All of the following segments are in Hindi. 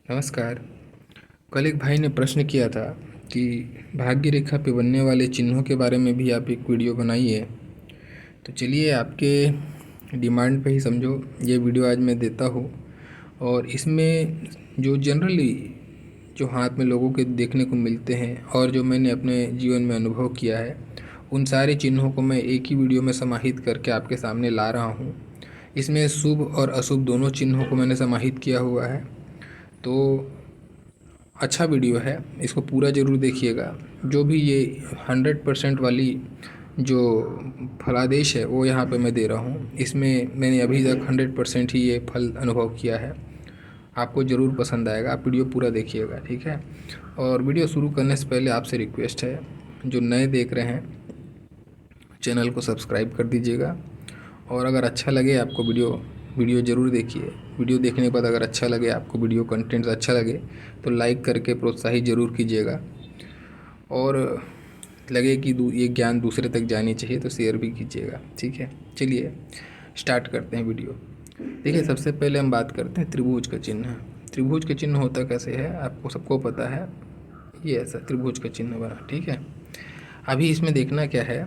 नमस्कार। कल एक भाई ने प्रश्न किया था कि भाग्य रेखा पे बनने वाले चिन्हों के बारे में भी आप एक वीडियो बनाइए। तो चलिए आपके डिमांड पे ही समझो ये वीडियो आज मैं देता हूँ। और इसमें जो जनरली जो हाथ में लोगों के देखने को मिलते हैं और जो मैंने अपने जीवन में अनुभव किया है, उन सारे चिन्हों को मैं एक ही वीडियो में समाहित करके आपके सामने ला रहा हूँ। इसमें शुभ और अशुभ दोनों चिन्हों को मैंने समाहित किया हुआ है। तो अच्छा वीडियो है, इसको पूरा ज़रूर देखिएगा। जो भी ये 100% वाली जो फलादेश है वो यहाँ पे मैं दे रहा हूँ। इसमें मैंने अभी तक 100% ही ये फल अनुभव किया है। आपको ज़रूर पसंद आएगा, आप वीडियो पूरा देखिएगा, ठीक है। और वीडियो शुरू करने से पहले आपसे रिक्वेस्ट है, जो नए देख रहे हैं चैनल को सब्सक्राइब कर दीजिएगा। और अगर अच्छा लगे आपको वीडियो ज़रूर देखिए। वीडियो देखने के बाद अगर अच्छा लगे आपको, वीडियो कंटेंट अच्छा लगे तो लाइक करके प्रोत्साहित ज़रूर कीजिएगा। और लगे कि ये ज्ञान दूसरे तक जानी चाहिए तो शेयर भी कीजिएगा, ठीक है। चलिए स्टार्ट करते हैं वीडियो। देखिए, सबसे पहले हम बात करते हैं त्रिभुज का चिन्ह। त्रिभुज का चिन्ह होता कैसे है आपको सबको पता है। ये ऐसा त्रिभुज का चिन्ह बना, ठीक है। अभी इसमें देखना क्या है,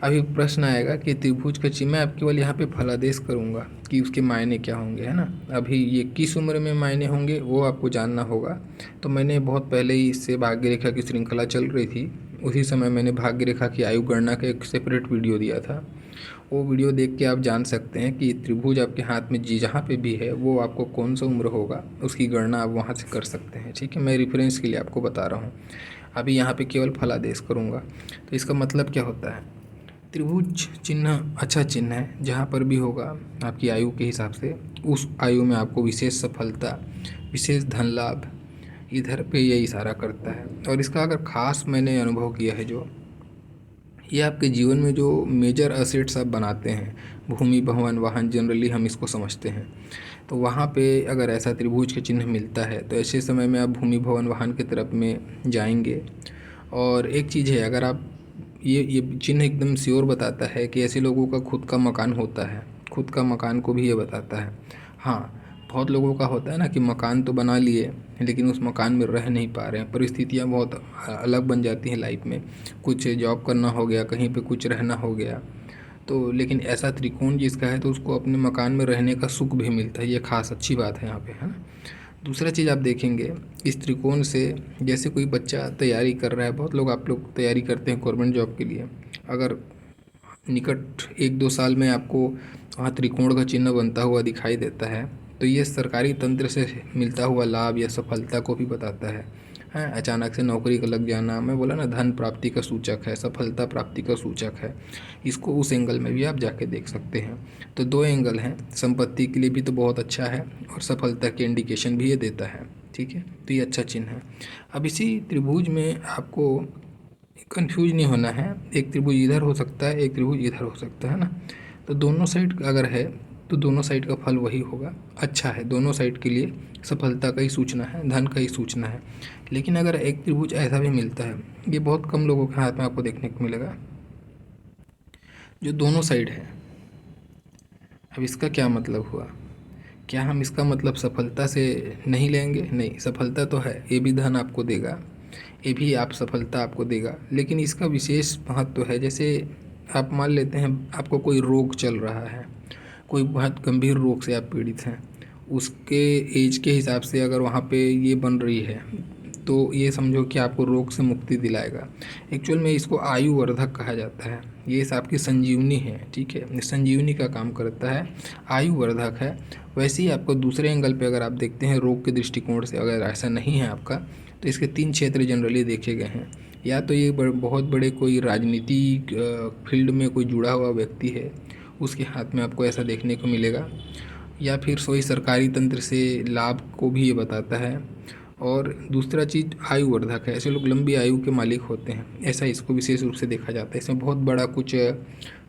अभी प्रश्न आएगा कि त्रिभुज का चिन्ह मैं आप केवल यहाँ पे फलादेश करूँगा कि उसके मायने क्या होंगे, है ना। अभी ये किस उम्र में मायने होंगे वो आपको जानना होगा। तो मैंने बहुत पहले ही इससे भाग्य रेखा की श्रृंखला चल रही थी, उसी समय मैंने भाग्य रेखा की आयु गणना का एक सेपरेट वीडियो दिया था। वो वीडियो देख के आप जान सकते हैं कि त्रिभुज आपके हाथ में जी जहाँ पे भी है वो आपको कौन सा उम्र होगा उसकी गणना आप वहाँ से कर सकते हैं, ठीक है। मैं रेफरेंस के लिए आपको बता रहा हूँ। अभी यहाँ पे केवल फलादेश करूँगा। तो इसका मतलब क्या होता है, त्रिभुज चिन्ह अच्छा चिन्ह है, जहाँ पर भी होगा आपकी आयु के हिसाब से उस आयु में आपको विशेष सफलता, विशेष धन लाभ, इधर पे ये इशारा करता है। और इसका अगर ख़ास मैंने अनुभव किया है, जो ये आपके जीवन में जो मेजर असेट्स आप बनाते हैं, भूमि भवन वाहन जनरली हम इसको समझते हैं, तो वहाँ पे अगर ऐसा त्रिभुज का चिन्ह मिलता है तो ऐसे समय में आप भूमि भवन वाहन की तरफ में जाएंगे। और एक चीज़ है, अगर आप ये चिन्ह एकदम श्योर बताता है कि ऐसे लोगों का खुद का मकान होता है, खुद का मकान को भी ये बताता है। हाँ, बहुत लोगों का होता है ना कि मकान तो बना लिए लेकिन उस मकान में रह नहीं पा रहे हैं, परिस्थितियाँ बहुत अलग बन जाती हैं लाइफ में। कुछ जॉब करना हो गया, कहीं पे कुछ रहना हो गया, तो लेकिन ऐसा त्रिकोण जिसका है तो उसको अपने मकान में रहने का सुख भी मिलता है। ये खास अच्छी बात है यहाँ पे, है ना। दूसरा चीज़ आप देखेंगे इस त्रिकोण से, जैसे कोई बच्चा तैयारी कर रहा है, बहुत लोग आप लोग तैयारी करते हैं गवर्नमेंट जॉब के लिए, अगर निकट 1-2 साल में आपको वहाँ त्रिकोण का चिन्ह बनता हुआ दिखाई देता है तो ये सरकारी तंत्र से मिलता हुआ लाभ या सफलता को भी बताता है। हाँ, अचानक से नौकरी का लग जाना, मैं बोला ना, धन प्राप्ति का सूचक है, सफलता प्राप्ति का सूचक है। इसको उस एंगल में भी आप जाके देख सकते हैं। तो दो एंगल हैं, संपत्ति के लिए भी तो बहुत अच्छा है और सफलता की इंडिकेशन भी ये देता है, ठीक है। तो ये अच्छा चिन्ह है। अब इसी त्रिभुज में आपको कंफ्यूज नहीं होना है, एक त्रिभुज इधर हो सकता है, एक त्रिभुज इधर हो सकता है ना। तो दोनों साइड अगर है तो दोनों साइड का फल वही होगा, अच्छा है। दोनों साइड के लिए सफलता का ही सूचना है, धन का ही सूचना है। लेकिन अगर एक त्रिभुज ऐसा भी मिलता है, ये बहुत कम लोगों के हाथ में आपको देखने को मिलेगा, जो दोनों साइड है। अब इसका क्या मतलब हुआ, क्या हम इसका मतलब सफलता से नहीं लेंगे? नहीं, सफलता तो है, ये भी धन आपको देगा, ये भी आप सफलता आपको देगा, लेकिन इसका विशेष महत्व है। जैसे आप मान लेते हैं आपको कोई रोग चल रहा है, कोई बहुत गंभीर रोग से आप पीड़ित हैं, उसके एज के हिसाब से अगर वहाँ पे ये बन रही है तो ये समझो कि आपको रोग से मुक्ति दिलाएगा। एक्चुअल में इसको आयुवर्धक कहा जाता है, ये इस आपकी संजीवनी है, ठीक है, संजीवनी का काम करता है, आयुवर्धक है। वैसे ही आपको दूसरे एंगल पे अगर आप देखते हैं रोग के दृष्टिकोण से, अगर ऐसा नहीं है आपका, तो इसके 3 क्षेत्र जनरली देखे गए हैं। या तो ये बहुत बड़े कोई राजनीति फील्ड में कोई जुड़ा हुआ व्यक्ति है, उसके हाथ में आपको ऐसा देखने को मिलेगा, या फिर सोई सरकारी तंत्र से लाभ को भी ये बताता है। और दूसरा चीज़ आयुवर्धक है, ऐसे लोग लंबी आयु के मालिक होते हैं, ऐसा इसको विशेष रूप से देखा जाता है। इसमें बहुत बड़ा कुछ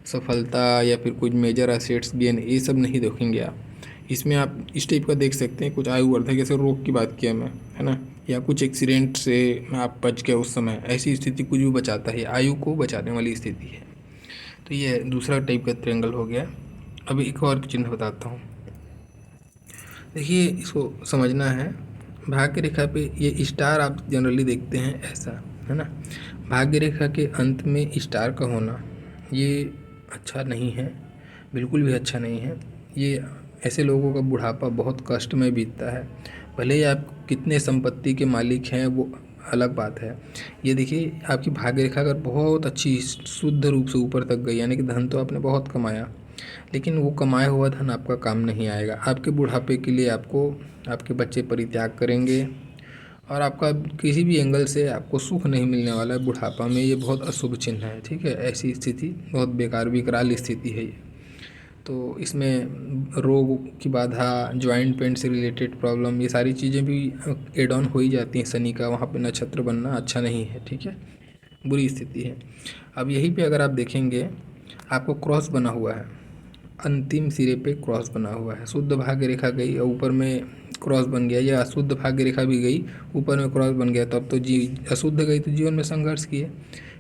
सफलता या फिर कुछ मेजर असेट्स गेन ये सब नहीं देखेंगे आप। इसमें आप इस टाइप का देख सकते हैं, कुछ आयुवर्धक, जैसे रोग की बात किया मैं, है ना, या कुछ एक्सीडेंट से आप बच गए उस समय, ऐसी स्थिति कुछ भी बचाता है, आयु को बचाने वाली स्थिति है। तो ये दूसरा टाइप का ट्रेंगल हो गया। अभी एक और चिन्ह बताता हूँ। देखिए, इसको समझना है, भाग्य रेखा पे ये स्टार आप जनरली देखते हैं ऐसा, है ना। भाग्य रेखा के अंत में स्टार का होना ये अच्छा नहीं है, बिल्कुल भी अच्छा नहीं है। ये ऐसे लोगों का बुढ़ापा बहुत कष्ट में बीतता है। भले ही आप कितने संपत्ति के मालिक हैं वो अलग बात है। ये देखिए आपकी भाग्य रेखा अगर बहुत अच्छी शुद्ध रूप से ऊपर तक गई, यानी कि धन तो आपने बहुत कमाया, लेकिन वो कमाया हुआ धन आपका काम नहीं आएगा। आपके बुढ़ापे के लिए आपको आपके बच्चे परित्याग करेंगे और आपका किसी भी एंगल से आपको सुख नहीं मिलने वाला है बुढ़ापा में। ये बहुत अशुभ चिन्ह है, ठीक है। ऐसी स्थिति बहुत बेकार विकराल स्थिति है ये। तो इसमें रोग की बाधा, जॉइंट पेन से रिलेटेड प्रॉब्लम, ये सारी चीज़ें भी एड ऑन हो ही जाती हैं। शनि का वहाँ पे नक्षत्र बनना अच्छा नहीं है, ठीक है, बुरी स्थिति है। अब यहीं पे अगर आप देखेंगे आपको क्रॉस बना हुआ है, अंतिम सिरे पे क्रॉस बना हुआ है। शुद्ध भाग्य रेखा गई और ऊपर में क्रॉस बन गया, या अशुद्ध भाग्य रेखा भी गई ऊपर में क्रॉस बन गया, तो अब तो अशुद्ध गई तो जीवन में संघर्ष किए।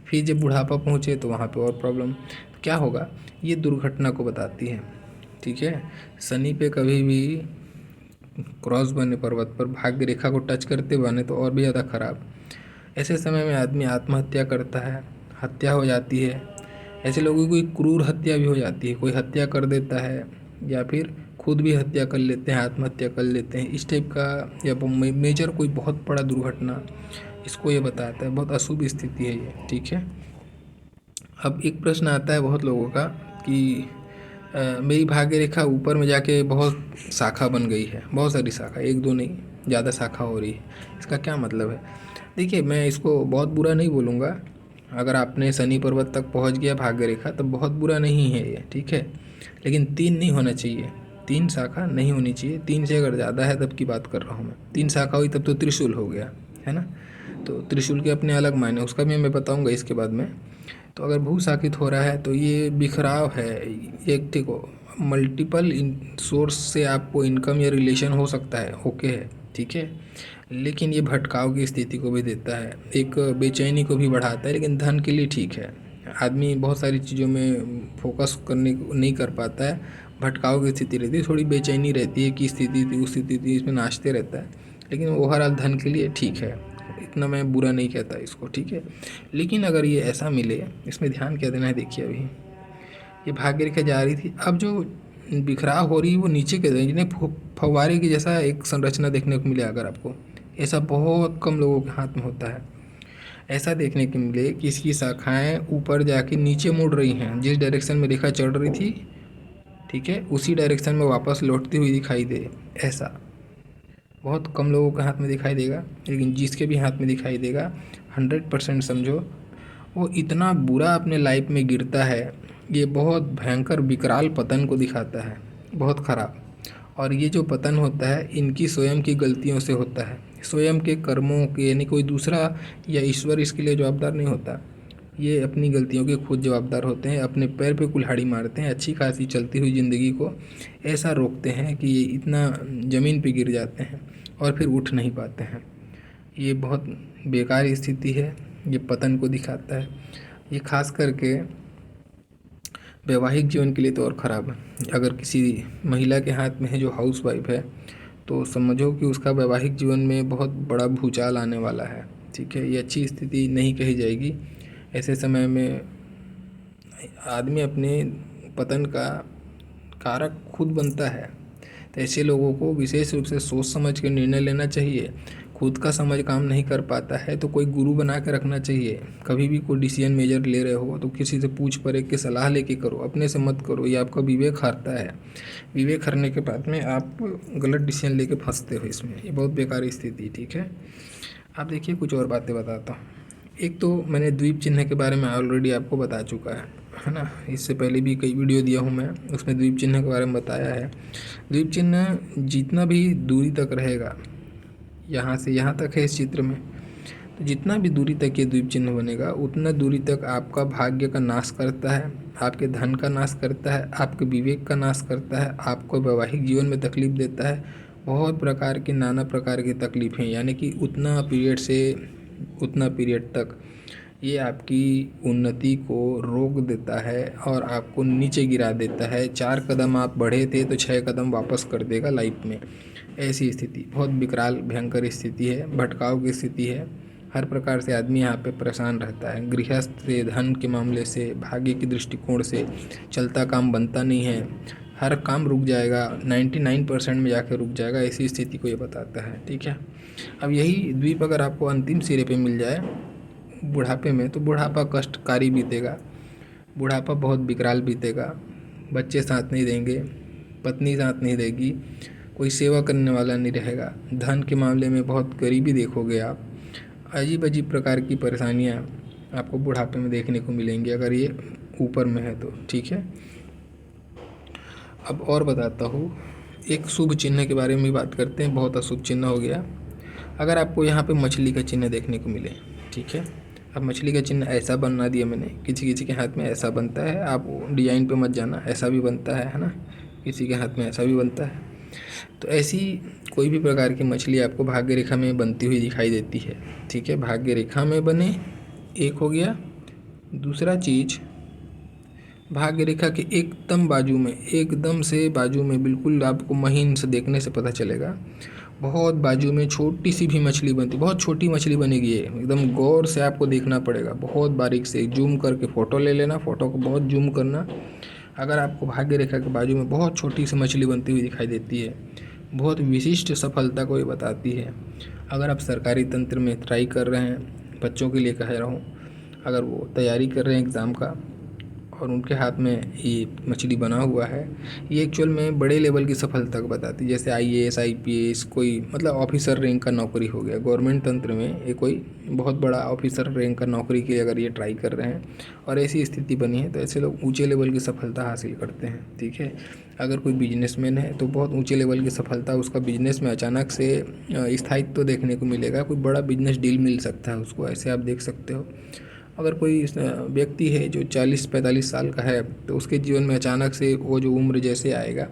फिर जब बुढ़ापा पहुँचे तो वहाँ पे और प्रॉब्लम। तो क्या होगा, ये दुर्घटना को बताती है, ठीक है। शनि पे कभी भी क्रॉस बने पर्वत पर भाग्य रेखा को टच करते बने तो और भी ज़्यादा खराब। ऐसे समय में आदमी आत्महत्या करता है, हत्या हो जाती है। ऐसे लोगों की क्रूर हत्या भी हो जाती है, कोई हत्या कर देता है या फिर खुद भी हत्या कर लेते हैं, आत्महत्या कर लेते हैं, इस टाइप का। या मेजर कोई बहुत बड़ा दुर्घटना, इसको ये बताता है। बहुत अशुभ स्थिति है ये, ठीक है। अब एक प्रश्न आता है बहुत लोगों का कि मेरी भाग्य रेखा ऊपर में जाके बहुत शाखा बन गई है, बहुत सारी शाखा, एक दो नहीं ज़्यादा शाखा हो रही है, इसका क्या मतलब है। देखिए मैं इसको बहुत बुरा नहीं बोलूँगा। अगर आपने शनि पर्वत तक पहुँच गया भाग्य रेखा तब बहुत बुरा नहीं है ये, ठीक है। लेकिन 3 नहीं होना चाहिए, 3 शाखा नहीं होनी चाहिए। 3 से अगर ज़्यादा है तब की बात कर रहा हूँ मैं। 3 शाखा हुई तब तो त्रिशूल हो गया, है ना। तो त्रिशूल के अपने अलग मायने, उसका भी मैं बताऊँगा इसके बाद में। तो अगर भू शाखित हो रहा है तो ये बिखराव है। एक देखो मल्टीपल सोर्स से आपको इनकम या रिलेशन हो सकता है, ओके है, ठीक है। लेकिन ये भटकाव की स्थिति को भी देता है, एक बेचैनी को भी बढ़ाता है। लेकिन धन के लिए ठीक है, आदमी बहुत सारी चीज़ों में फोकस करने को नहीं कर पाता है, भटकाव की स्थिति रहती है, थोड़ी बेचैनी रहती है कि स्थिति थी उस स्थिति थी, इसमें नाचते रहता है। लेकिन ओवरऑल धन के लिए ठीक है, इतना मैं बुरा नहीं कहता इसको, ठीक है। लेकिन अगर ये ऐसा मिले, इसमें ध्यान क्या देना है, देखिए अभी ये भाग्य रेखा जा रही थी, अब जो बिखराव हो रही है वो नीचे के जिन्हें फव्वारे की जैसा एक संरचना देखने को मिले। अगर आपको ऐसा बहुत कम लोगों के हाथ में होता है, ऐसा देखने को मिले कि इसकी शाखाएं ऊपर जाके नीचे मुड़ रही हैं, जिस डायरेक्शन में रेखा चढ़ रही थी, ठीक है, उसी डायरेक्शन में वापस लौटती हुई दिखाई दे, ऐसा बहुत कम लोगों के हाथ में दिखाई देगा। लेकिन जिसके भी हाथ में दिखाई देगा 100% समझो वो इतना बुरा अपने लाइफ में गिरता है, ये बहुत भयंकर विकराल पतन को दिखाता है, बहुत ख़राब। और ये जो पतन होता है इनकी स्वयं की गलतियों से होता है, स्वयं के कर्मों के, यानी कोई दूसरा या ईश्वर इसके लिए जवाबदार नहीं होता। ये अपनी गलतियों के खुद जवाबदार होते हैं, अपने पैर पे कुल्हाड़ी मारते हैं, अच्छी खासी चलती हुई ज़िंदगी को ऐसा रोकते हैं कि ये इतना ज़मीन पे गिर जाते हैं और फिर उठ नहीं पाते हैं। ये बहुत बेकार स्थिति है, ये पतन को दिखाता है। ये खास करके वैवाहिक जीवन के लिए तो और ख़राब है। अगर किसी महिला के हाथ में है जो हाउस वाइफ है तो समझो कि उसका वैवाहिक जीवन में बहुत बड़ा भूचाल आने वाला है, ठीक है। ये अच्छी स्थिति नहीं कही जाएगी। ऐसे समय में आदमी अपने पतन का कारक खुद बनता है, तो ऐसे लोगों को विशेष रूप से सोच समझ के निर्णय लेना चाहिए। खुद का समझ काम नहीं कर पाता है तो कोई गुरु बना के रखना चाहिए। कभी भी कोई डिसीजन मेजर ले रहे हो तो किसी से पूछ पड़े के सलाह लेके करो, अपने से मत करो, ये आपका विवेक हारता है। विवेक हारने के बाद में आप गलत डिसीजन लेके फंसते हो इसमें, ये बहुत बेकार स्थिति, ठीक है। आप देखिए कुछ और बातें बताता हूँ। एक तो मैंने द्वीप चिन्ह के बारे में ऑलरेडी आपको बता चुका है ना। इससे पहले भी कई वीडियो दिया हूँ मैं, उसमें द्वीप चिन्ह के बारे में बताया है। द्वीप चिन्ह जितना भी दूरी तक रहेगा, यहाँ से यहाँ तक है इस चित्र में, तो जितना भी दूरी तक ये द्वीप चिन्ह बनेगा उतना दूरी तक आपका भाग्य का नाश करता है, आपके धन का नाश करता है, आपके विवेक का नाश करता है, आपको वैवाहिक जीवन में तकलीफ देता है। बहुत प्रकार की तकलीफ़ें, यानी कि उतना पीरियड से उतना पीरियड तक ये आपकी उन्नति को रोक देता है और आपको नीचे गिरा देता है। 4 कदम आप बढ़े थे तो 6 कदम वापस कर देगा लाइफ में। ऐसी स्थिति बहुत विकराल भयंकर स्थिति है, भटकाव की स्थिति है। हर प्रकार से आदमी यहाँ पे परेशान रहता है। गृहस्थ से, धन के मामले से, भाग्य के दृष्टिकोण से चलता काम बनता नहीं है। हर काम रुक जाएगा, 99% में जाकर रुक जाएगा। ऐसी स्थिति को ये बताता है। ठीक है, अब यही द्वीप अगर आपको अंतिम सिरे पे मिल जाए बुढ़ापे में, तो बुढ़ापा कष्टकारी बीतेगा, बुढ़ापा बहुत विकराल बीतेगा। बच्चे साथ नहीं देंगे, पत्नी साथ नहीं देगी, कोई सेवा करने वाला नहीं रहेगा। धन के मामले में बहुत गरीबी देखोगे आप। अजीब अजीब प्रकार की परेशानियाँ आपको बुढ़ापे में देखने को मिलेंगी अगर ये ऊपर में है तो। ठीक है, अब और बताता हूँ। एक शुभ चिन्ह के बारे में भी बात करते हैं। बहुत अशुभ चिन्ह हो गया अगर आपको यहाँ पे मछली का चिन्ह देखने को मिले। ठीक है, अब मछली का चिन्ह ऐसा बना दिया मैंने, किसी किसी के हाथ में ऐसा बनता है, आप डिजाइन पे मत जाना, ऐसा भी बनता है ना, किसी के हाथ में ऐसा भी बनता है। तो ऐसी कोई भी प्रकार की मछली आपको भाग्य रेखा में बनती हुई दिखाई देती है। ठीक है, भाग्य रेखा में बने, एक हो गया। दूसरा चीज़, भाग्य रेखा के एकदम बाजू में, एकदम से बाजू में, बिल्कुल आपको महीन से देखने से पता चलेगा, बहुत बाजू में छोटी सी भी मछली बनती, बहुत छोटी मछली बनेगी ये, एकदम गौर से आपको देखना पड़ेगा, बहुत बारीक से जूम करके फ़ोटो ले लेना, फ़ोटो को बहुत जूम करना। अगर आपको भाग्य रेखा के बाजू में बहुत छोटी सी मछली बनती हुई दिखाई देती है, बहुत विशिष्ट सफलता को ये बताती है। अगर आप सरकारी तंत्र में ट्राई कर रहे हैं, बच्चों के लिए कह रहा हूँ, अगर वो तैयारी कर रहे हैं एग्ज़ाम का और उनके हाथ में ये मछली बना हुआ है, ये एक्चुअल में बड़े लेवल की सफलता को बताती है। जैसे IAS IPS, कोई मतलब ऑफिसर रैंक का नौकरी हो गया गवर्नमेंट तंत्र में, ये कोई बहुत बड़ा ऑफिसर रैंक का नौकरी के अगर ये ट्राई कर रहे हैं और ऐसी स्थिति बनी है, तो ऐसे लोग ऊँचे लेवल की सफलता हासिल करते हैं। ठीक है, अगर कोई बिजनेसमैन है तो बहुत ऊँचे लेवल की सफलता उसका बिजनेस में अचानक से स्थायित्व देखने को मिलेगा, कोई बड़ा बिजनेस डील मिल सकता है उसको, ऐसे आप देख सकते हो। अगर कोई व्यक्ति है जो 40-45 साल का है, तो उसके जीवन में अचानक से वो जो उम्र जैसे आएगा,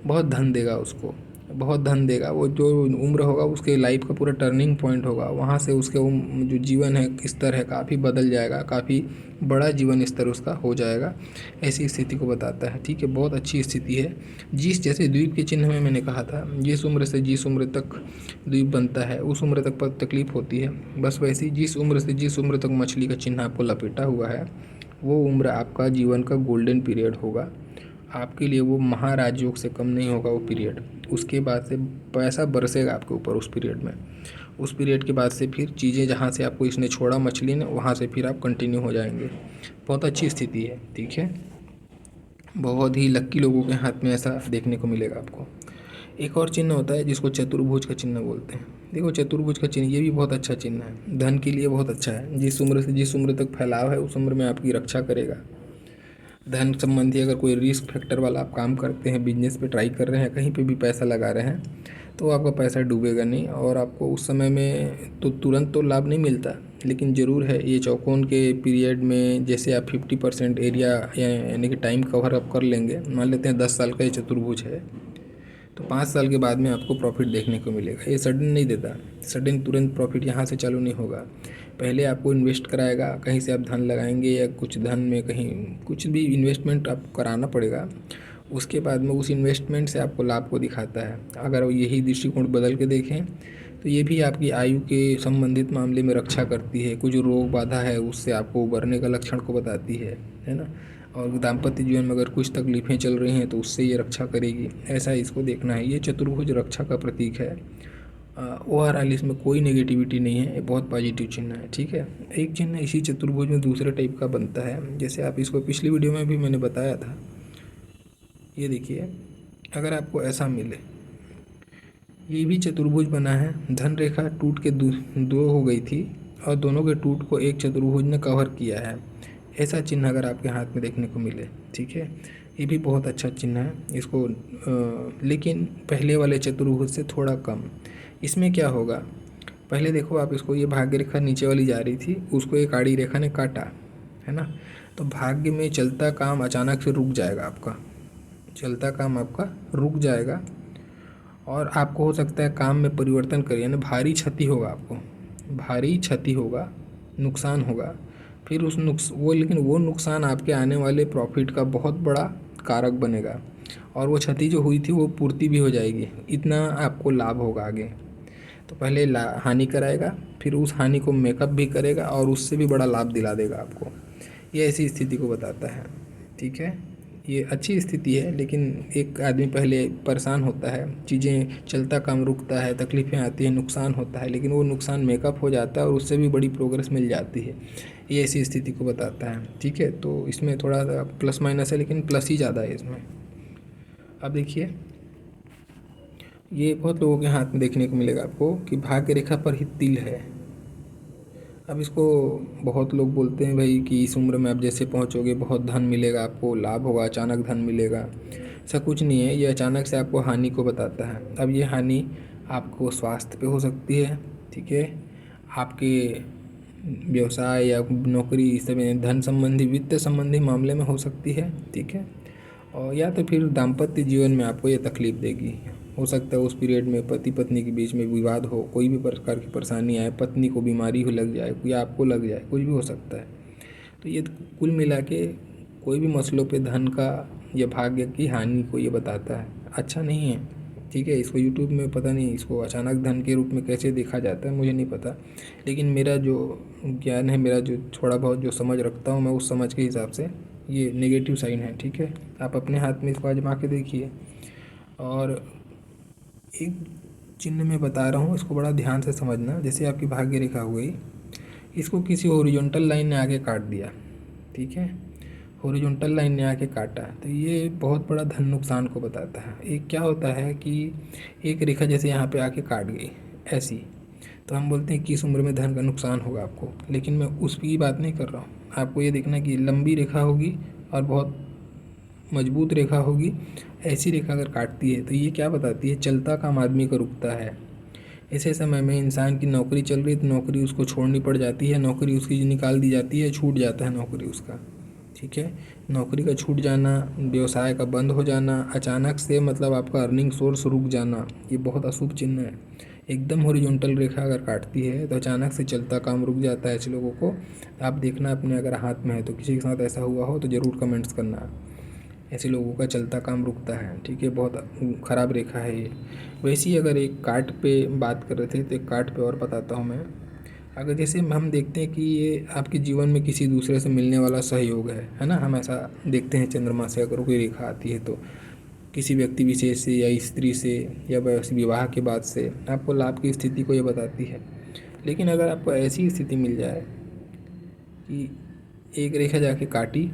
बहुत धन देगा उसको, बहुत धन देगा। वो जो उम्र होगा उसके लाइफ का पूरा टर्निंग पॉइंट होगा, वहाँ से उसके जो जीवन है स्तर है काफ़ी बदल जाएगा, काफ़ी बड़ा जीवन स्तर उसका हो जाएगा। ऐसी स्थिति को बताता है। ठीक है, बहुत अच्छी स्थिति है। जिस जैसे द्वीप के चिन्ह में मैंने कहा था, जिस उम्र से जिस उम्र तक द्वीप बनता है उस उम्र तक पर तकलीफ होती है, बस वैसी जिस उम्र से जिस उम्र तक मछली का चिन्ह आपको लपेटा हुआ है, वो उम्र आपका जीवन का गोल्डन पीरियड होगा। आपके लिए वो महाराजयोग से कम नहीं होगा वो पीरियड। उसके बाद से पैसा बरसेगा आपके ऊपर उस पीरियड में। उस पीरियड के बाद से फिर चीज़ें जहाँ से आपको इसने छोड़ा मछली ने, वहाँ से फिर आप कंटिन्यू हो जाएंगे। बहुत अच्छी स्थिति है। ठीक है, बहुत ही लक्की लोगों के हाथ में ऐसा देखने को मिलेगा आपको। एक और चिन्ह होता है जिसको चतुर्भुज का चिन्ह बोलते हैं। देखो, चतुर्भुज का चिन्ह ये भी बहुत अच्छा चिन्ह है, धन के लिए बहुत अच्छा है। जिस उम्र से जिस उम्र तक फैलाव है उस उम्र में आपकी रक्षा करेगा। धन संबंधी अगर कोई रिस्क फैक्टर वाला आप काम करते हैं, बिजनेस पे ट्राई कर रहे हैं, कहीं पे भी पैसा लगा रहे हैं, तो आपका पैसा डूबेगा नहीं और आपको उस समय में तो तुरंत तो लाभ नहीं मिलता, लेकिन ज़रूर है ये चौकोन के पीरियड में। जैसे आप 50% एरिया यानी कि टाइम कवर अप कर लेंगे, मान लेते हैं 10 साल का ये चतुर्भुज है, तो 5 साल के बाद में आपको प्रॉफिट देखने को मिलेगा। ये सडन नहीं देता, सडन तुरंत प्रॉफिट यहाँ से चालू नहीं होगा। पहले आपको इन्वेस्ट कराएगा, कहीं से आप धन लगाएंगे या कुछ धन में कहीं कुछ भी इन्वेस्टमेंट आपको कराना पड़ेगा। उसके बाद में उस इन्वेस्टमेंट से आपको लाभ को दिखाता है। अगर यही दृष्टिकोण बदल के देखें तो ये भी आपकी आयु के संबंधित मामले में रक्षा करती है। कुछ रोग बाधा है उससे आपको उबरने का लक्षण को बताती है ना। और दाम्पत्य जीवन में अगर कुछ तकलीफ़ें चल रही हैं तो उससे ये रक्षा करेगी, ऐसा इसको देखना है। ये चतुर्भुज रक्षा का प्रतीक है। ओवरऑल इसमें कोई नेगेटिविटी नहीं है, ये बहुत पॉजिटिव चिन्ह है। ठीक है, एक चिन्ह इसी चतुर्भुज में दूसरे टाइप का बनता है, जैसे आप इसको पिछली वीडियो में भी मैंने बताया था। ये देखिए, अगर आपको ऐसा मिले, ये भी चतुर्भुज बना है, धन रेखा टूट के दो हो गई थी और दोनों के टूट को एक चतुर्भुज ने कवर किया है, ऐसा चिन्ह अगर आपके हाथ में देखने को मिले, ठीक है, ये भी बहुत अच्छा चिन्ह है। इसको लेकिन पहले वाले चतुर्भुज से थोड़ा कम। इसमें क्या होगा, पहले देखो आप इसको, ये भाग्य रेखा नीचे वाली जा रही थी, उसको एक आड़ी रेखा ने काटा, है ना। तो भाग्य में चलता काम अचानक से रुक जाएगा, आपका चलता काम आपका रुक जाएगा और आपको हो सकता है काम में परिवर्तन करिए, यानी भारी क्षति होगा, आपको भारी क्षति होगा, नुकसान होगा। फिर उस लेकिन वो नुकसान आपके आने वाले प्रॉफिट का बहुत बड़ा कारक बनेगा, और वो क्षति जो हुई थी वो पूर्ति भी हो जाएगी, इतना आपको लाभ होगा आगे। तो पहले हानि कराएगा, फिर उस हानि को मेकअप भी करेगा और उससे भी बड़ा लाभ दिला देगा आपको। ये ऐसी स्थिति को बताता है, ठीक है। ये अच्छी स्थिति है, लेकिन एक आदमी पहले परेशान होता है, चीज़ें चलता काम रुकता है, तकलीफ़ें आती हैं, नुकसान होता है, लेकिन वो नुकसान मेकअप हो जाता है और उससे भी बड़ी प्रोग्रेस मिल जाती है। ये ऐसी स्थिति को बताता है, ठीक है। तो इसमें थोड़ा सा प्लस माइनस है, लेकिन प्लस ही ज़्यादा है इसमें। अब देखिए, ये बहुत लोगों के हाथ में देखने को मिलेगा आपको कि भाग्य रेखा पर ही तिल है। अब इसको बहुत लोग बोलते हैं भाई कि इस उम्र में आप जैसे पहुंचोगे बहुत धन मिलेगा, आपको लाभ होगा, अचानक धन मिलेगा। ऐसा कुछ नहीं है, ये अचानक से आपको हानि को बताता है। अब ये हानि आपको स्वास्थ्य पे हो सकती है, ठीक है, आपके व्यवसाय या नौकरी, इस समय धन संबंधी, वित्त संबंधी मामले में हो सकती है, ठीक है। और या तो फिर दाम्पत्य जीवन में आपको ये तकलीफ़ देगी। हो सकता है उस पीरियड में पति पत्नी के बीच में विवाद हो, कोई भी प्रकार की परेशानी आए, पत्नी को बीमारी हो लग जाए या आपको लग जाए, कुछ भी हो सकता है। तो ये कुल मिला के कोई भी मसलों पे धन का या भाग्य की हानि को ये बताता है, अच्छा नहीं है, ठीक है। इसको यूट्यूब में पता नहीं इसको अचानक धन के रूप में कैसे देखा जाता है, मुझे नहीं पता, लेकिन मेरा जो ज्ञान है, मेरा जो थोड़ा बहुत जो समझ रखता हूँ मैं, उस समझ के हिसाब से ये नेगेटिव साइन है, ठीक है। आप अपने हाथ में इसको आजमा के देखिए। और एक चिन्ह मैं बता रहा हूँ, इसको बड़ा ध्यान से समझना। जैसे आपकी भाग्य रेखा हो गई, इसको किसी हॉरिजॉन्टल लाइन ने आगे काट दिया, ठीक है, हॉरिजॉन्टल लाइन ने आके काटा, तो ये बहुत बड़ा धन नुकसान को बताता है। एक क्या होता है कि एक रेखा जैसे यहाँ पे आके काट गई ऐसी, तो हम बोलते हैं कि इस उम्र में धन का नुकसान होगा आपको, लेकिन मैं उसकी बात नहीं कर रहा हूँ। आपको ये देखना कि लंबी रेखा होगी और बहुत मजबूत रेखा होगी, ऐसी रेखा अगर काटती है तो ये क्या बताती है, चलता काम आदमी का रुकता है। ऐसे समय में इंसान की नौकरी चल रही तो नौकरी उसको छोड़नी पड़ जाती है, नौकरी उसकी निकाल दी जाती है, छूट जाता है नौकरी उसका, ठीक है। नौकरी का छूट जाना, व्यवसाय का बंद हो जाना, अचानक से मतलब आपका अर्निंग सोर्स रुक जाना, ये बहुत अशुभ चिन्ह है। एकदम हॉरिजॉन्टल रेखा अगर काटती है तो अचानक से चलता काम रुक जाता है ऐसे लोगों को। आप देखना अपने अगर हाथ में है तो, किसी के साथ ऐसा हुआ हो तो ज़रूर कमेंट्स करना। ऐसे लोगों का चलता काम रुकता है, ठीक है, बहुत ख़राब रेखा है ये। वैसे ही अगर एक काट पे बात कर रहे थे तो एक काट पे और बताता हूँ मैं। अगर जैसे हम देखते हैं कि ये आपके जीवन में किसी दूसरे से मिलने वाला सहयोग है ना, हम ऐसा देखते हैं चंद्रमा से अगर कोई रेखा आती है तो किसी व्यक्ति विशेष से या स्त्री से या विवाह के बाद से आपको लाभ की स्थिति को ये बताती है। लेकिन अगर आपको ऐसी स्थिति मिल जाए कि एक रेखा जाके काटी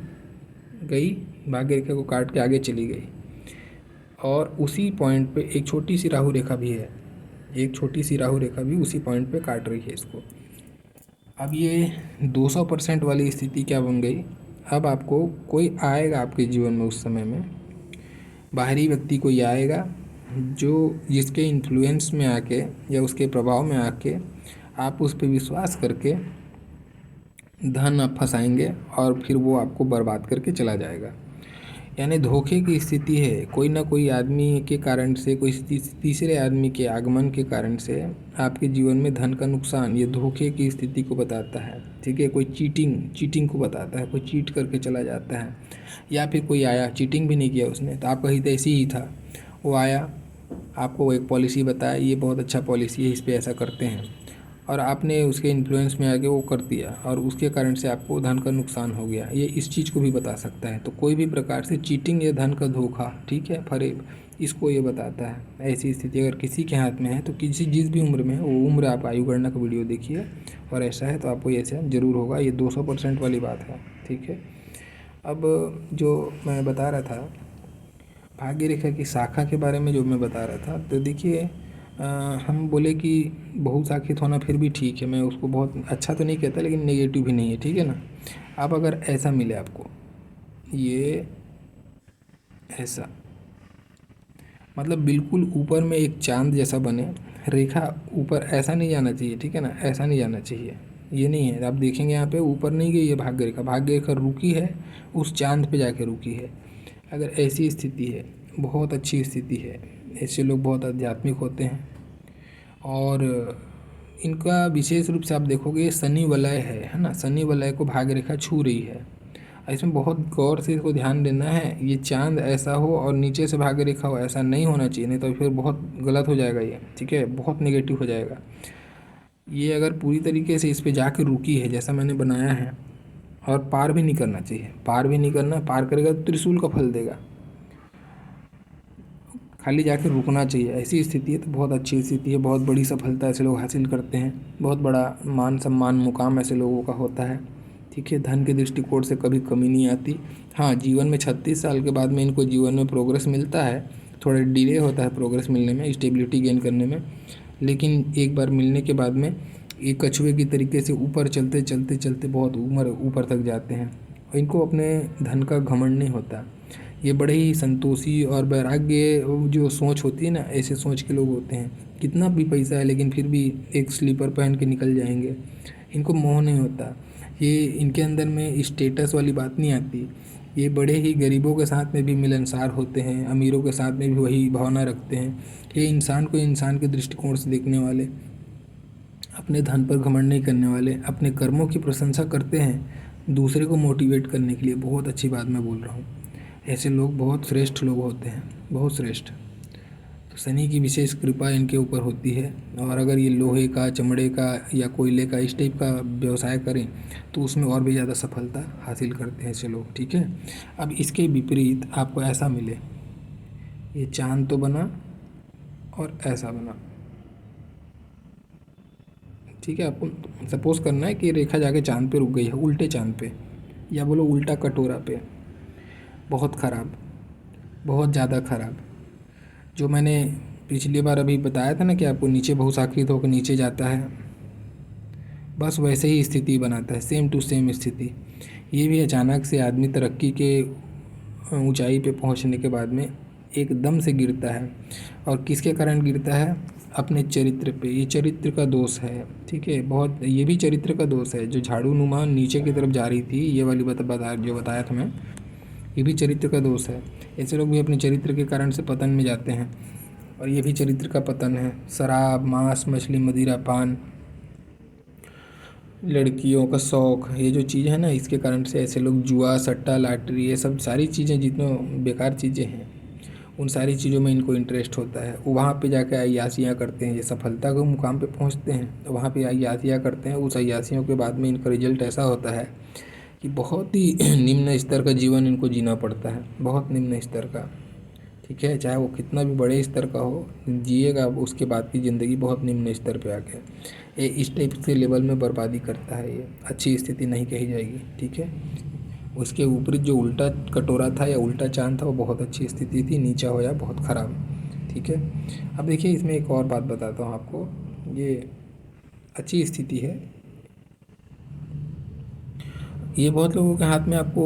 गई, भाग्य रेखा को काट के आगे चली गई, और उसी पॉइंट पे एक छोटी सी राहु रेखा भी है, एक छोटी सी राहु रेखा भी उसी पॉइंट पे काट रही है इसको। अब ये 200% वाली स्थिति क्या बन गई, अब आपको कोई आएगा आपके जीवन में उस समय में, बाहरी व्यक्ति कोई आएगा जो जिसके इन्फ्लुएंस में आके या उसके प्रभाव में आके आप उस पर विश्वास करके धन आप फंसाएंगे और फिर वो आपको बर्बाद करके चला जाएगा। यानी धोखे की स्थिति है, कोई ना कोई आदमी के कारण से, कोई तीसरे आदमी के आगमन के कारण से आपके जीवन में धन का नुकसान, ये धोखे की स्थिति को बताता है, ठीक है। कोई चीटिंग को बताता है, कोई चीट करके चला जाता है, या फिर कोई आया, चीटिंग भी नहीं किया उसने, तो आपका हित ऐसी ही था, वो आया आपको एक पॉलिसी बताया, ये बहुत अच्छा पॉलिसी है, इस पर ऐसा करते हैं, और आपने उसके इन्फ्लुएंस में आके वो कर दिया और उसके कारण से आपको धन का नुकसान हो गया। ये इस चीज़ को भी बता सकता है। तो कोई भी प्रकार से चीटिंग या धन का धोखा, ठीक है, फरेब, इसको ये बताता है। ऐसी स्थिति अगर किसी के हाथ में है तो किसी जिस भी उम्र में है वो उम्र आप आयु गणना का वीडियो देखिए, और ऐसा है तो आपको ऐसा ज़रूर होगा। ये 200% वाली बात है, ठीक है। अब जो मैं बता रहा था भाग्य रेखा की शाखा के बारे में, जो मैं बता रहा था, तो देखिए हम बोले कि बहुशाखित होना फिर भी ठीक है, मैं उसको बहुत अच्छा तो नहीं कहता, लेकिन नेगेटिव भी नहीं है, ठीक है ना। अब अगर ऐसा मिले आपको, ये ऐसा मतलब बिल्कुल ऊपर में एक चांद जैसा बने, रेखा ऊपर ऐसा नहीं जाना चाहिए, ठीक है ना, ऐसा नहीं जाना चाहिए, ये नहीं है। आप देखेंगे यहाँ पे ऊपर नहीं गई है भाग्य रेखा, भाग्य रेखा रुकी है उस चांद पे जाके रुकी है। अगर ऐसी स्थिति है, बहुत अच्छी स्थिति है, ऐसे लोग बहुत आध्यात्मिक होते हैं और इनका विशेष रूप से आप देखोगे शनि वलय है ना, शनि वलय को भाग्य रेखा छू रही है। इसमें बहुत गौर से इसको ध्यान देना है। ये चांद ऐसा हो और नीचे से भाग्य रेखा हो, ऐसा नहीं होना चाहिए, नहीं तो फिर बहुत गलत हो जाएगा ये, ठीक है, बहुत नेगेटिव हो जाएगा। ये अगर पूरी तरीके से इस पे जाके रुकी है जैसा मैंने बनाया है, और पार भी नहीं करना चाहिए, पार भी नहीं करना, पार करेगा तो त्रिशूल का फल देगा, खाली जाके रुकना चाहिए। ऐसी स्थिति है तो बहुत अच्छी स्थिति है, बहुत बड़ी सफलता ऐसे लोग हासिल करते हैं, बहुत बड़ा मान सम्मान मुकाम ऐसे लोगों का होता है, ठीक है। धन के दृष्टिकोण से कभी कमी नहीं आती। हाँ, जीवन में 36 साल के बाद में इनको जीवन में प्रोग्रेस मिलता है, थोड़ा डिले होता है प्रोग्रेस मिलने में, स्टेबिलिटी गेन करने में, लेकिन एक बार मिलने के बाद में एक कछुए की तरीके से ऊपर चलते चलते चलते बहुत ऊपर तक जाते हैं। और इनको अपने धन का घमंड नहीं होता, ये बड़े ही संतोषी और वैराग्य जो सोच होती है ना, ऐसे सोच के लोग होते हैं। कितना भी पैसा है लेकिन फिर भी एक स्लीपर पहन के निकल जाएंगे, इनको मोह नहीं होता। ये इनके अंदर में स्टेटस वाली बात नहीं आती। ये बड़े ही गरीबों के साथ में भी मिलनसार होते हैं, अमीरों के साथ में भी वही भावना रखते हैं। ये इंसान को इंसान के दृष्टिकोण से देखने वाले, अपने धन पर घमंड नहीं करने वाले, अपने कर्मों की प्रशंसा करते हैं दूसरे को मोटिवेट करने के लिए। बहुत अच्छी बात मैं बोल रहा हूँ, ऐसे लोग बहुत श्रेष्ठ लोग होते हैं, बहुत श्रेष्ठ। तो शनि की विशेष कृपा इनके ऊपर होती है। और अगर ये लोहे का, चमड़े का या कोयले का इस टाइप का व्यवसाय करें तो उसमें और भी ज़्यादा सफलता हासिल करते हैं ऐसे लोग, ठीक है। अब इसके विपरीत आपको ऐसा मिले, ये चांद तो बना और ऐसा बना, ठीक है। आपको सपोज करना है कि रेखा जाके चांद पे रुक गई है, उल्टे चांद पे, या बोलो उल्टा कटोरा पे। बहुत ख़राब, बहुत ज़्यादा ख़राब। जो मैंने पिछली बार अभी बताया था ना कि आपको नीचे बहुसाकृत होकर नीचे जाता है, बस वैसे ही स्थिति बनाता है, सेम टू सेम स्थिति। ये भी अचानक से आदमी तरक्की के ऊंचाई पे पहुंचने के बाद में एकदम से गिरता है। और किसके कारण गिरता है? अपने चरित्र पे। ये चरित्र का दोष है, ठीक है, बहुत। ये भी चरित्र का दोष है। जो झाड़ू नुमा नीचे की तरफ जा रही थी, ये वाली जो बताया था मैं, ये भी चरित्र का दोष है। ऐसे लोग भी अपने चरित्र के कारण से पतन में जाते हैं, और ये भी चरित्र का पतन है। शराब, मांस, मछली, मदिरा पान, लड़कियों का शौक़, ये जो चीज़ है ना, इसके कारण से ऐसे लोग जुआ, सट्टा, लॉटरी, ये सब सारी चीज़ें जितने बेकार चीज़ें हैं, उन सारी चीज़ों में इनको इंटरेस्ट होता है। वो वहाँ पे जाके अय्यासियाँ करते हैं। ये सफलता के मुकाम पे पहुँचते हैं तो वहाँ पे अय्यासियाँ करते हैं। उस अय्यासियों के बाद में इनका रिजल्ट ऐसा होता है कि बहुत ही निम्न स्तर का जीवन इनको जीना पड़ता है, बहुत निम्न स्तर का, ठीक है। चाहे वो कितना भी बड़े स्तर का हो, जिएगा उसके बाद की ज़िंदगी बहुत निम्न स्तर पे आके। ये इस टाइप से लेवल में बर्बादी करता है। ये अच्छी स्थिति नहीं कही जाएगी, ठीक है। उसके ऊपर जो उल्टा कटोरा था या उल्टा चांद था, वो बहुत अच्छी स्थिति थी, नीचा हो या बहुत ख़राब, ठीक है। अब देखिए, इसमें एक और बात बताता हूँ आपको। ये अच्छी स्थिति है। ये बहुत लोगों के हाथ में आपको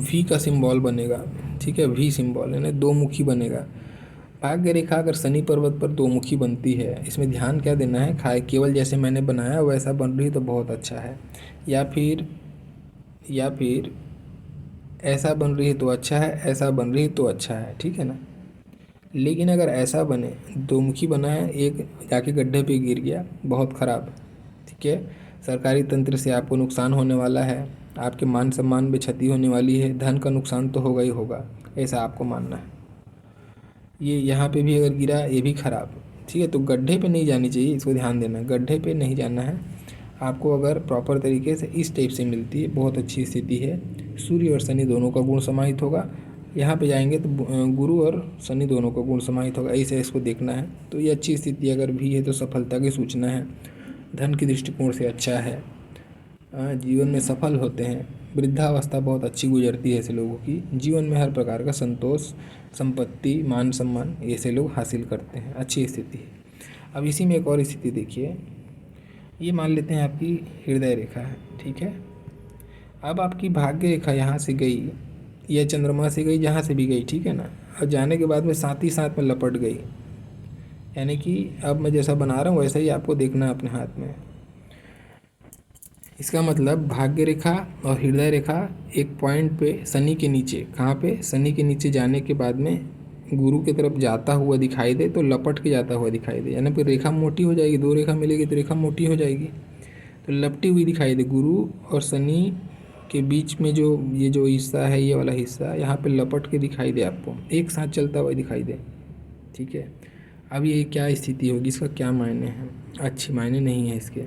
वी का सिंबल बनेगा, ठीक है, वी सिंबल, यानी दो मुखी बनेगा। भाग्य रेखा अगर शनि पर्वत पर दो मुखी बनती है, इसमें ध्यान क्या देना है? केवल जैसे मैंने बनाया वैसा बन रही तो बहुत अच्छा है, या फिर ऐसा बन रही है तो अच्छा है, ऐसा बन रही है तो अच्छा है, ठीक है ना। लेकिन अगर ऐसा बने, दो मुखी बना है, एक जाके गड्ढे पे गिर गया, बहुत ख़राब, ठीक है। सरकारी तंत्र से आपको नुकसान होने वाला है, आपके मान सम्मान में क्षति होने वाली है, धन का नुकसान तो होगा ही होगा, ऐसा आपको मानना है। ये यहाँ पे भी अगर गिरा, ये भी ख़राब, ठीक है। तो गड्ढे पे नहीं जानी चाहिए, इसको ध्यान देना, गड्ढे पे नहीं जाना है आपको। अगर प्रॉपर तरीके से इस टाइप से मिलती है, बहुत अच्छी स्थिति है। सूर्य और शनि दोनों का गुण समाहित होगा। यहाँ पे जाएंगे तो गुरु और शनि दोनों का गुण समाहित होगा, ऐसे इसको देखना है। तो ये अच्छी स्थिति अगर भी है तो सफलता की सूचना है। धन की दृष्टिकोण से अच्छा है, जीवन में सफल होते हैं। वृद्धावस्था बहुत अच्छी गुजरती है ऐसे लोगों की। जीवन में हर प्रकार का संतोष, संपत्ति, मान सम्मान, ऐसे लोग हासिल करते हैं, अच्छी स्थिति है। अब इसी में एक और स्थिति देखिए। ये मान लेते हैं आपकी हृदय रेखा है, ठीक है। अब आपकी भाग्य रेखा यहाँ से गई, या चंद्रमा से गई, जहाँ से भी गई, ठीक है ना। और जाने के बाद में साथ ही साथ में लपट गई, यानी कि अब मैं जैसा बना रहा हूँ वैसा ही आपको देखना है अपने हाथ में। इसका मतलब भाग्य रेखा और हृदय रेखा एक पॉइंट पे शनि के नीचे, कहाँ पे? शनि के नीचे जाने के बाद में गुरु की तरफ जाता हुआ दिखाई दे तो लपट के जाता हुआ दिखाई दे, यानी फिर रेखा मोटी हो जाएगी, दो रेखा मिलेगी तो रेखा मोटी हो जाएगी। तो लपटी हुई दिखाई दे, गुरु और शनि के बीच में जो ये जो हिस्सा है, ये वाला हिस्सा यहाँ पे लपट के दिखाई दे, आपको एक साथ चलता हुआ दिखाई दे। ठीक है, अब ये क्या स्थिति होगी, इसका क्या मायने हैं? अच्छी मायने नहीं है इसके,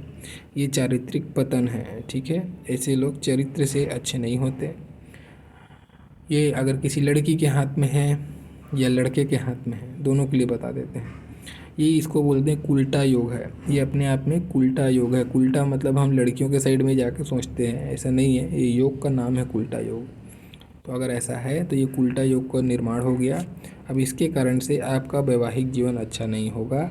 ये चारित्रिक पतन है। ठीक है, ऐसे लोग चरित्र से अच्छे नहीं होते। ये अगर किसी लड़की के हाथ में है या लड़के के हाथ में है, दोनों के लिए बता देते हैं। ये इसको बोलते हैं कुल्टा योग है, ये अपने आप में कुल्टा योग है। कुल्टा मतलब हम लड़कियों के साइड में जाकर सोचते हैं, ऐसा नहीं है, ये योग का नाम है कुल्टा योग। तो अगर ऐसा है तो ये कुल्टा योग का निर्माण हो गया। अब इसके कारण से आपका वैवाहिक जीवन अच्छा नहीं होगा,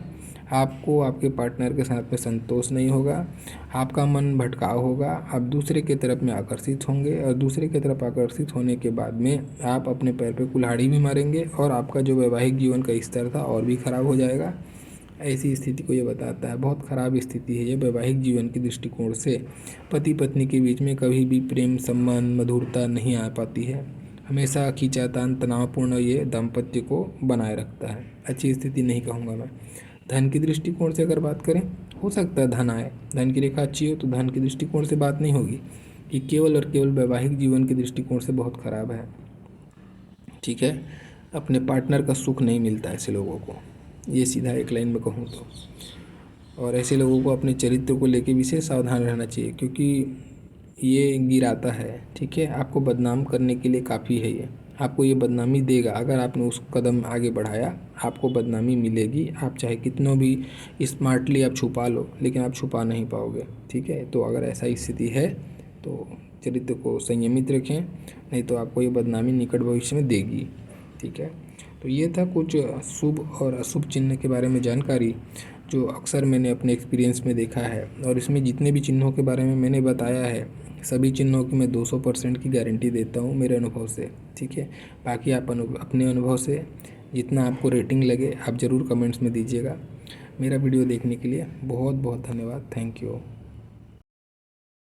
आपको आपके पार्टनर के साथ में संतोष नहीं होगा, आपका मन भटकाव होगा, आप दूसरे के तरफ में आकर्षित होंगे और दूसरे की तरफ आकर्षित होने के बाद में आप अपने पैर पे कुल्हाड़ी भी मारेंगे और आपका जो वैवाहिक जीवन का स्तर था और भी ख़राब हो जाएगा। ऐसी स्थिति को ये बताता है, बहुत ख़राब स्थिति है ये वैवाहिक जीवन के दृष्टिकोण से। पति पत्नी के बीच में कभी भी प्रेम संबंध मधुरता नहीं आ पाती है, हमेशा खींचातान तनावपूर्ण ये दाम्पत्य को बनाए रखता है। अच्छी स्थिति नहीं कहूँगा मैं। धन की दृष्टिकोण से अगर बात करें, हो सकता है धन आए, धन की रेखा अच्छी हो तो धन की दृष्टिकोण से बात नहीं होगी, कि केवल और केवल वैवाहिक जीवन के दृष्टिकोण से बहुत ख़राब है। ठीक है, अपने पार्टनर का सुख नहीं मिलता ऐसे लोगों को, ये सीधा एक लाइन में कहूँ तो। और ऐसे लोगों को अपने चरित्र को लेकर विशेष सावधान रहना चाहिए, क्योंकि ये गिराता है। ठीक है, आपको बदनाम करने के लिए काफ़ी है ये, आपको ये बदनामी देगा। अगर आपने उस कदम आगे बढ़ाया, आपको बदनामी मिलेगी। आप चाहे कितनों भी स्मार्टली आप छुपा लो, लेकिन आप छुपा नहीं पाओगे। ठीक है, तो अगर ऐसा स्थिति है तो चरित्र को संयमित रखें, नहीं तो आपको ये बदनामी निकट भविष्य में देगी। ठीक है, तो ये था कुछ शुभ और अशुभ चिन्ह के बारे में जानकारी, जो अक्सर मैंने अपने एक्सपीरियंस में देखा है। और इसमें जितने भी चिन्हों के बारे में मैंने बताया है, सभी चिन्हों की मैं 200% की गारंटी देता हूँ मेरे अनुभव से। ठीक है, बाकी आप अपने अनुभव से जितना आपको रेटिंग लगे आप ज़रूर कमेंट्स में दीजिएगा। मेरा वीडियो देखने के लिए बहुत बहुत धन्यवाद। Thank you.